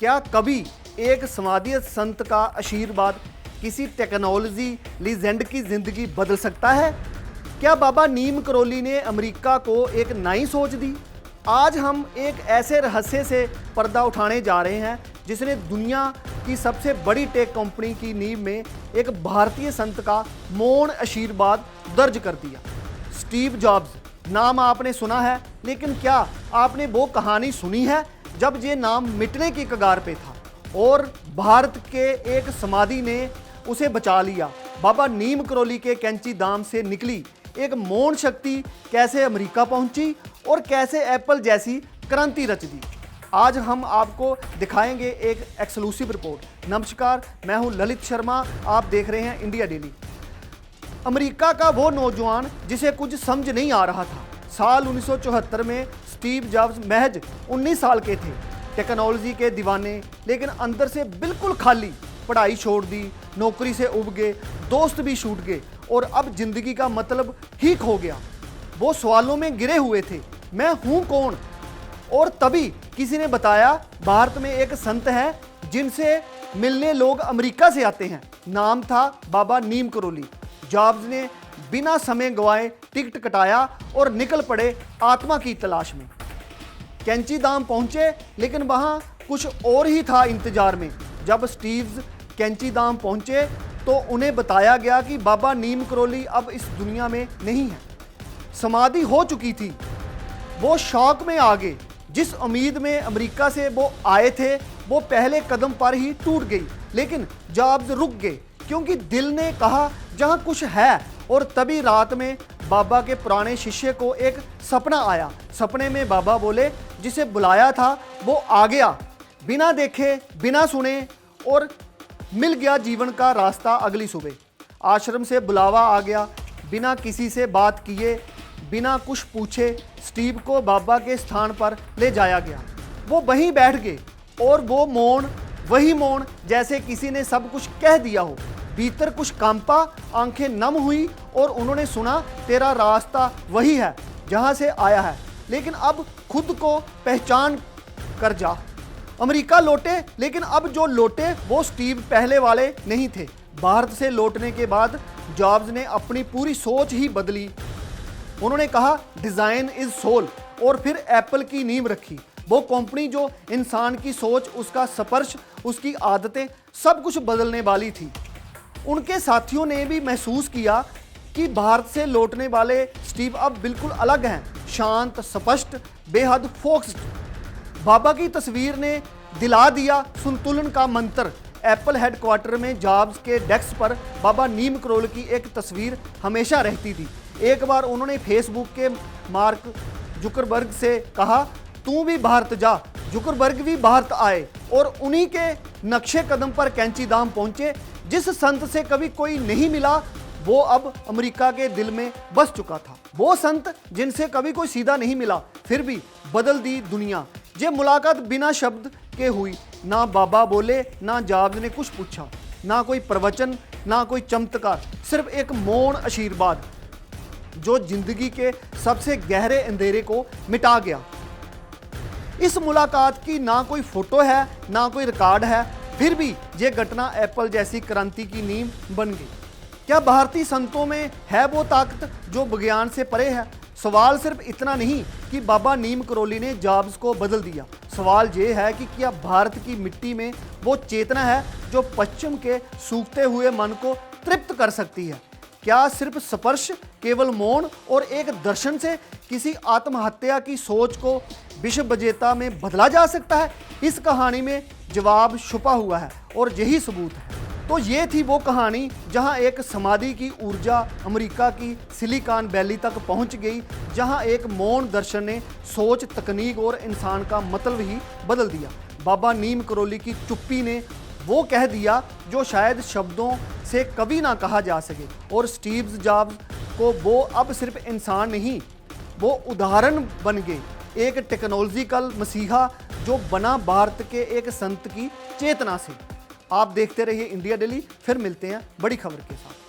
क्या कभी एक समाधि संत का आशीर्वाद किसी टेक्नोलॉजी लीजेंड की जिंदगी बदल सकता है? क्या बाबा नीम करोली ने अमेरिका को एक नई सोच दी? आज हम एक ऐसे रहस्य से पर्दा उठाने जा रहे हैं जिसने दुनिया की सबसे बड़ी टेक कंपनी की नींव में एक भारतीय संत का मौन आशीर्वाद दर्ज कर दिया। स्टीव जॉब्स नाम आपने सुना है, लेकिन क्या आपने वो कहानी सुनी है जब ये नाम मिटने की कगार पे था और भारत के एक समाधि ने उसे बचा लिया? बाबा नीम करोली के कैंची धाम से निकली एक मौन शक्ति कैसे अमेरिका पहुंची और कैसे एप्पल जैसी क्रांति रच दी, आज हम आपको दिखाएंगे एक एक्सक्लूसिव रिपोर्ट। नमस्कार, मैं हूं ललित शर्मा, आप देख रहे हैं इंडिया डेली। अमेरिका का वो नौजवान जिसे कुछ समझ नहीं आ रहा था। साल 1974 में स्टीव जॉब्स महज 19 साल के थे, टेक्नोलॉजी के दीवाने, लेकिन अंदर से बिल्कुल खाली। पढ़ाई छोड़ दी, नौकरी से उब गए, दोस्त भी छूट गए और अब जिंदगी का मतलब ही खो गया। वो सवालों में गिरे हुए थे, मैं हूं कौन? और तभी किसी ने बताया भारत में एक संत है जिनसे मिलने लोग अमेरिका से आते हैं। नाम था बाबा नीम करोली। जॉब्स ने बिना समय गंवाए टिकट कटाया और निकल पड़े आत्मा की तलाश में। कैंची धाम पहुंचे, लेकिन वहां कुछ और ही था इंतजार में। जब स्टीव कैंची धाम पहुंचे तो उन्हें बताया गया कि बाबा नीम करोली अब इस दुनिया में नहीं है, समाधि हो चुकी थी। वो शौक में आ गए। जिस उम्मीद में अमेरिका से वो आए थे वो पहले कदम पर ही टूट गई। लेकिन जॉब्स रुक गए क्योंकि दिल ने कहा जहां कुछ है। और तभी रात में बाबा के पुराने शिष्य को एक सपना आया। सपने में बाबा बोले जिसे बुलाया था वो आ गया, बिना देखे बिना सुने, और मिल गया जीवन का रास्ता अगली सुबह। आश्रम से बुलावा आ गया, बिना किसी से बात किए, बिना कुछ पूछे स्टीव को बाबा के स्थान पर ले जाया गया। वो वहीं बैठ गए और वो मौन, वही मौन जैसे किसी ने सब कुछ कह दिया हो। भीतर कुछ कांपा, आंखें नम हुई और उन्होंने सुना, तेरा रास्ता वही है जहां से आया है, लेकिन अब खुद को पहचान कर जा। अमेरिका लौटे, लेकिन अब जो लौटे वो स्टीव पहले वाले नहीं थे। भारत से लौटने के बाद जॉब्स ने अपनी पूरी सोच ही बदली। उन्होंने कहा डिज़ाइन इज सोल, और फिर एप्पल की नींव रखी। वो कंपनी जो इंसान की सोच, उसका स्पर्श, उसकी आदतें सब कुछ बदलने वाली थी। उनके साथियों ने भी महसूस किया कि भारत से लौटने वाले स्टीव अब बिल्कुल अलग हैं, शांत, स्पष्ट, बेहद फोकस्ड। बाबा की तस्वीर ने दिला दिया संतुलन का मंत्र। एप्पल हेडक्वार्टर में जॉब्स के डेस्क पर बाबा नीम करोली की एक तस्वीर हमेशा रहती थी। एक बार उन्होंने फेसबुक के मार्क जुकरबर्ग से कहा, तू भी भारत जा। जुकरबर्ग भी भारत आए और उन्हीं के नक्शे कदम पर कैंची धाम पहुंचे। जिस संत से कभी कोई नहीं मिला वो अब अमेरिका के दिल में बस चुका था। वो संत जिनसे कभी कोई सीधा नहीं मिला, फिर भी बदल दी दुनिया। ये मुलाकात बिना शब्द के हुई। ना बाबा बोले, ना जॉब्स ने कुछ पूछा, ना कोई प्रवचन, ना कोई चमत्कार, सिर्फ एक मौन आशीर्वाद जो जिंदगी के सबसे गहरे अंधेरे को मिटा गया। इस मुलाकात की ना कोई फोटो है, ना कोई रिकॉर्ड है, फिर भी ये घटना एप्पल जैसी क्रांति की नींव बन गई। क्या भारतीय संतों में है वो ताकत जो विज्ञान से परे है? सवाल सिर्फ इतना नहीं कि बाबा नीम करोली ने जॉब्स को बदल दिया। सवाल ये है कि क्या भारत की मिट्टी में वो चेतना है जो पश्चिम के सूखते हुए मन को तृप्त कर सकती है? क्या सिर्फ स्पर्श, केवल मौन और एक दर्शन से किसी आत्महत्या की सोच को विश्व विजेता में बदला जा सकता है? इस कहानी में जवाब छुपा हुआ है और यही सबूत है। तो ये थी वो कहानी जहां एक समाधि की ऊर्जा अमेरिका की सिलिकॉन वैली तक पहुंच गई, जहां एक मौन दर्शन ने सोच, तकनीक और इंसान का मतलब ही बदल दिया। बाबा नीम करोली की चुप्पी ने वो कह दिया जो शायद शब्दों से कभी ना कहा जा सके। और स्टीव जॉब्स को वो अब सिर्फ इंसान नहीं, वो उदाहरण बन गए, एक टेक्नोलॉजिकल मसीहा जो बना भारत के एक संत की चेतना से। आप देखते रहिए इंडिया डेली, फिर मिलते हैं बड़ी खबर के साथ।